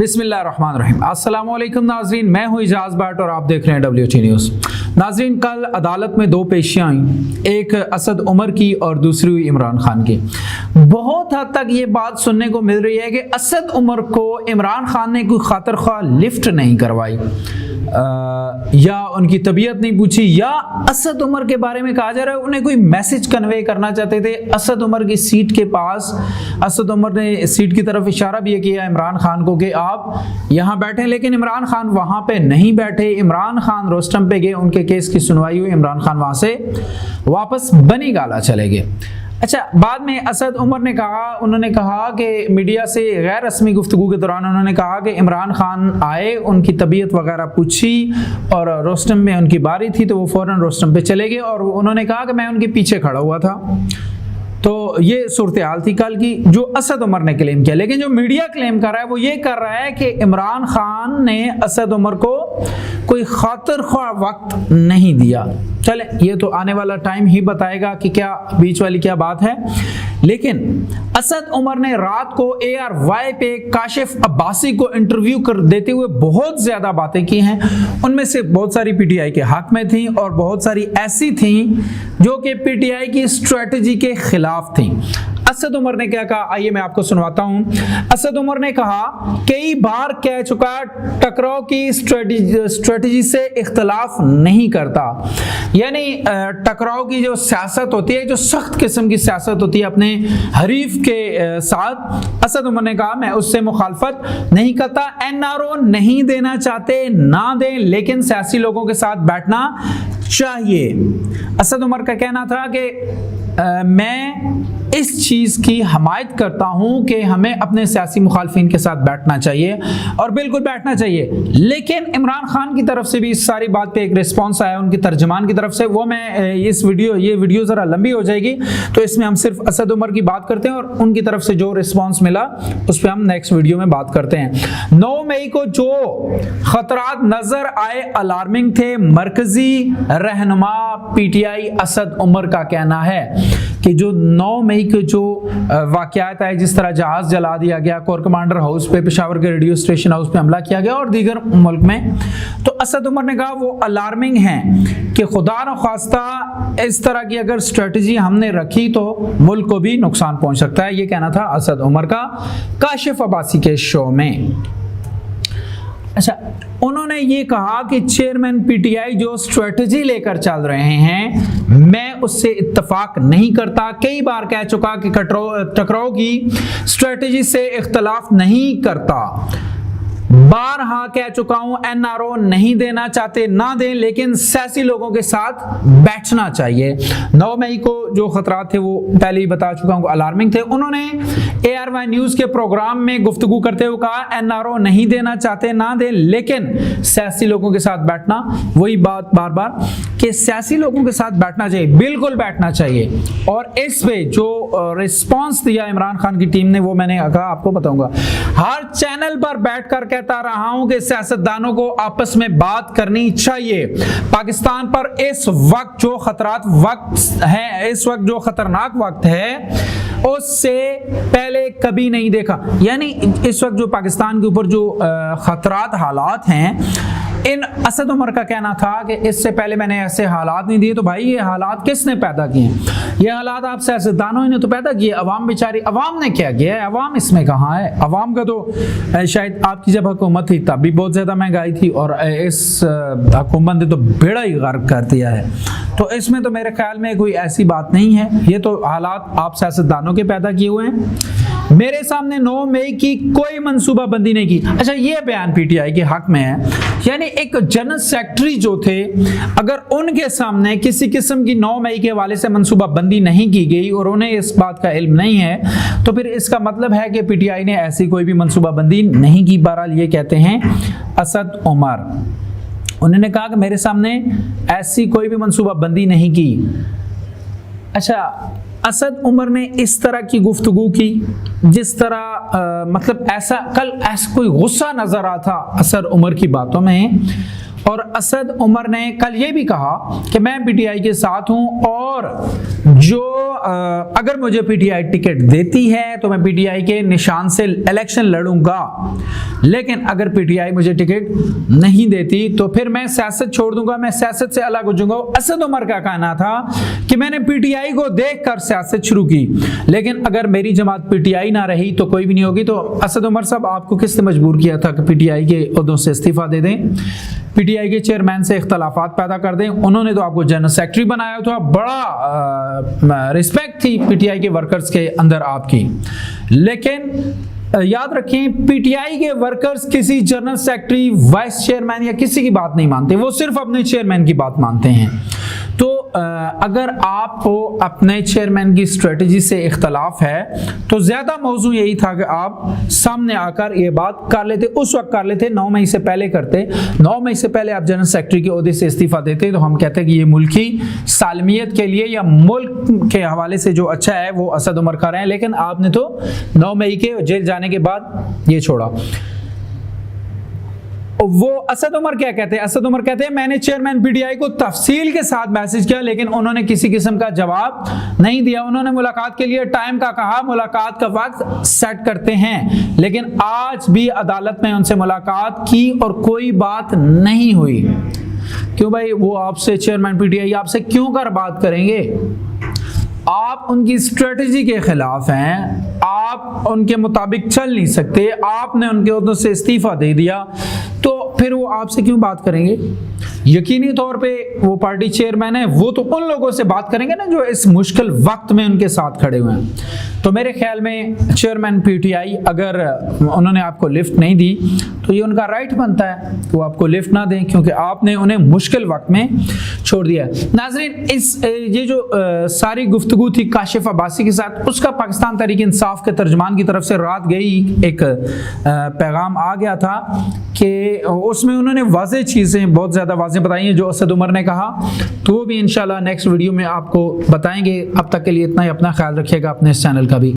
बिस्मिल्लाहिर्रहमानिर्रहीम। अस्सलामुअलैकुम नाज़रीन, मैं हूँ इजाज़ भट्ट और आप देख रहे हैं WT न्यूज़। नाज़रीन, कल अदालत में दो पेशियाँ आईं, एक असद उमर की और दूसरी हुई इमरान खान की। बहुत हद तक ये बात सुनने को मिल रही है कि असद उमर को इमरान खान ने कोई खातिर ख्वाह लिफ्ट नहीं करवाई, या उनकी तबीयत नहीं पूछी, या असद उमर के बारे में कहा जा रहा है उन्हें कोई मैसेज कन्वे करना चाहते थे असद उमर की सीट के पास। असद उमर ने सीट की तरफ इशारा भी किया इमरान खान को कि आप यहाँ बैठे, लेकिन इमरान खान वहाँ पे नहीं बैठे। इमरान खान रोस्टम पे गए, उनके केस की सुनवाई हुई, इमरान खान वहाँ से वापस बनी गाला चले गए। अच्छा, बाद में असद उमर ने कहा, उन्होंने कहा कि मीडिया से गैर रस्मी गुफ्तगू के दौरान उन्होंने कहा कि इमरान खान आए, उनकी तबीयत वगैरह पूछी और रोस्टम में उनकी बारी थी तो वो फ़ौरन रोस्टम पे चले गए और उन्होंने कहा कि मैं उनके पीछे खड़ा हुआ था। तो ये सूरत हाल थी कल की, जो असद उमर ने क्लेम किया। लेकिन जो मीडिया क्लेम कर रहा है वो ये कर रहा है कि इमरान खान ने असद उमर को कोई खातिर ख्वाह वक्त नहीं दिया। चले, ये तो आने वाला टाइम ही बताएगा कि क्या बीच वाली क्या बात है। लेकिन असद उमर ने रात को ARY पे काशिफ अब्बासी को इंटरव्यू कर देते हुए बहुत ज्यादा बातें की हैं। उनमें से बहुत सारी PTI के हक में थी और बहुत सारी ऐसी थी जो कि PTI की स्ट्रेटजी के खिलाफ थी। असद उमर ने क्या कहा, आइए मैं आपको सुनवाता हूं। असद उमर ने कहा, कई बार कह चुका टकराव की स्ट्रेटजी से इख्तलाफ नहीं करता। यानी टकराव की जो सियासत होती है, जो सख्त किस्म की सियासत होती है अपने हरीफ के साथ, असद उमर ने कहा मैं उससे मुखालफत नहीं करता। NRO नहीं देना चाहते ना दें, लेकिन सियासी लोगों के साथ बैठना चाहिए। असद उमर का कहना था कि मैं इस चीज की हमायत करता हूं कि हमें अपने सियासी मुखालफिन के साथ बैठना चाहिए और बिल्कुल बैठना चाहिए। लेकिन इमरान खान की तरफ से भी इस सारी बात पे एक रिस्पांस आया उनकी तर्जमान की तरफ से। वो मैं ये वीडियो जरा लंबी हो जाएगी, तो इसमें हम सिर्फ असद उमर की बात करते हैं और उनकी तरफ से जो रिस्पांस मिला उस पर हम नेक्स्ट वीडियो में बात करते हैं। 9 मई को जो खतरात नजर आए अलार्मिंग थे। मरकजी रहनुमा PTI असद उमर का कहना है कि जो 9 मई के जो वाकयात आए, जिस तरह जहाज जला दिया गया, कोर कमांडर हाउस पे, पेशावर के रेडियो स्टेशन हाउस पे हमला किया गया और दीगर मुल्क में, तो असद उमर ने कहा वो अलार्मिंग हैं कि खुदा न खास्ता इस तरह की अगर स्ट्रेटजी हमने रखी तो मुल्क को भी नुकसान पहुंच सकता है। ये कहना था असद उमर का काशिफ अब्बासी के शो में। अच्छा, उन्होंने ये कहा कि चेयरमैन PTI जो स्ट्रेटजी लेकर चल रहे हैं मैं उससे इत्तफाक नहीं करता। कई बार कह चुका कि टकराव की स्ट्रेटजी से इख्तलाफ नहीं करता। बारहा कह चुका हूं NRO नहीं देना चाहते ना दें, लेकिन सियासी लोगों के साथ बैठना चाहिए। 9 मई को जो खतरात थे वो पहले ही बता चुका हूं, अलार्मिंग थे। उन्होंने ARY न्यूज के प्रोग्राम में गुफ्तगू करते हुए कहा NRO नहीं देना चाहते ना दें, लेकिन सियासी लोगों के साथ बैठना। वही बात बार बार कि सियासी लोगों के साथ बैठना चाहिए, बिल्कुल बैठना चाहिए। और इस पे जो रिस्पॉन्स दिया इमरान खान की टीम ने वो मैंने कहा आपको बताऊंगा। हर चैनल पर बैठकर कहता रहा हूं कि सियासतदानों को आपस में बात करनी चाहिए। पाकिस्तान पर इस वक्त जो खतरात वक्त है, इस वक्त जो खतरनाक वक्त है उससे पहले कभी नहीं देखा। यानी इस वक्त जो पाकिस्तान के ऊपर जो खतरात हालात हैं, इन असद उमर का कहना था कि इससे पहले मैंने ऐसे हालात नहीं दिए। तो भाई ये हालात किसने पैदा किए? ये हालात आप सियासतदानों ने तो पैदा किए। अवाम बेचारी, अवाम ने क्या किया है? अवाम इसमें कहाँ है? अवाम का तो शायद आपकी जब हुकूमत थी तब भी बहुत ज़्यादा महंगाई थी और इस हुकूमत ने तो बेड़ा ही गर्क कर दिया है। तो इसमें तो मेरे ख्याल में कोई ऐसी बात नहीं है। ये तो हालात आप सियासतदानों के पैदा किए हुए हैं। मेरे सामने 9 मई की कोई मंसूबाबंदी नहीं की। अच्छा, ये बयान PTI के हक में है। यानी एक जनरल सेक्रेटरी जो थे, अगर उनके सामने किसी किस्म की 9 मई के हवाले से मंसूबाबंदी नहीं की गई और उन्हें इस बात का इल्म नहीं है, तो फिर इसका मतलब है कि PTI ने ऐसी कोई भी मंसूबाबंदी नहीं की। बहरहाल ये कहते हैं असद उमर। उन्होंने कहा कि मेरे सामने ऐसी कोई भी मंसूबाबंदी नहीं की। अच्छा, असद उमर ने इस तरह की गुफ्तगू की जिस तरह मतलब ऐसा कोई गुस्सा नजर आता असद उमर की बातों में। और असद उमर ने कल ये भी कहा कि मैं पीटीआई के साथ हूं और जो अगर मुझे पीटीआई टिकट देती है तो मैं पीटीआई के निशान से इलेक्शन लड़ूंगा, लेकिन अगर पीटीआई मुझे टिकट नहीं देती तो फिर मैं सियासत छोड़ दूंगा, मैं सियासत से अलग हो जाऊंगा। असद उमर का कहना था कि मैंने पीटीआई को देखकर सियासत शुरू की, लेकिन अगर मेरी जमात पीटीआई ना रही तो कोई भी नहीं होगी। तो असद उमर साहब, आपको किसने मजबूर किया था कि पीटीआई के ओहदों से इस्तीफा दे दें, पीटीआई के चेयरमैन से इख्तलाफात पैदा कर दें? उन्होंने तो आपको जनरल सेक्रेटरी बनाया था, बड़ा रिस्पेक्ट थी पीटीआई के वर्कर्स के अंदर आपकी। लेकिन याद रखें, पीटीआई के वर्कर्स किसी जनरल सेक्रेटरी, वाइस चेयरमैन या किसी की बात नहीं मानते, वो सिर्फ अपने चेयरमैन की बात मानते हैं। तो अगर आपको अपने चेयरमैन की स्ट्रेटजी से इख्तलाफ है तो ज़्यादा मौजू यही था कि आप सामने आकर ये बात कर लेते, उस वक्त कर लेते, 9 मई से पहले करते। 9 मई से पहले आप जनरल सेक्रेटरी के ओहदे से इस्तीफा देते तो हम कहते कि ये मुल्की सालमियत के लिए या मुल्क के हवाले से जो अच्छा है वो असद उमर कर रहे हैं, लेकिन आपने तो 9 मई के जेल जाने के बाद ये छोड़ा। वो असद उमर क्या कहते हैं? असद उमर कहते हैं मैंने चेयरमैन पीटीआई को तफसील के साथ मैसेज किया, लेकिन उन्होंने किसी किस्म का जवाब नहीं दिया। उन्होंने मुलाकात के लिए टाइम का कहा, मुलाकात का वक्त सेट करते हैं, लेकिन आज भी अदालत में उनसे मुलाकात की और कोई बात नहीं हुई। क्यों भाई? वो आपसे चेयरमैन पीटीआई आपसे क्यों कर बात करेंगे? आप उनकी स्ट्रेटजी के खिलाफ हैं, आप उनके मुताबिक चल नहीं सकते, आपने उनके ओहदों से इस्तीफा दे दिया, तो फिर वो आपसे क्यों बात करेंगे? यकीनी तौर पे वो पार्टी चेयरमैन है, वो तो उन लोगों से बात करेंगे ना जो इस मुश्किल वक्त में उनके साथ खड़े हुए हैं। तो मेरे ख्याल में चेयरमैन पीटीआई अगर उन्होंने आपको लिफ्ट नहीं दी तो ये उनका राइट बनता है कि वो आपको लिफ्ट ना दें, क्योंकि आपने उन्हें मुश्किल वक्त में छोड़ दिया है। नाज़रीन, ये जो सारी गुफ्तगू थी काशिफ अब्बासी के साथ, उसका पाकिस्तान तहरीक इंसाफ के तर्जमान की तरफ से रात गई एक पैगाम आ गया था कि उसमें उन्होंने वाज़ेह चीज़ें, बहुत ज़्यादा वाज़ेह बताई हैं जो असद उमर ने कहा, तो वो भी इंशाल्लाह नेक्स्ट वीडियो में आपको बताएंगे। अब तक के लिए इतना ही, अपना ख्याल रखिएगा, अपने इस चैनल का भी।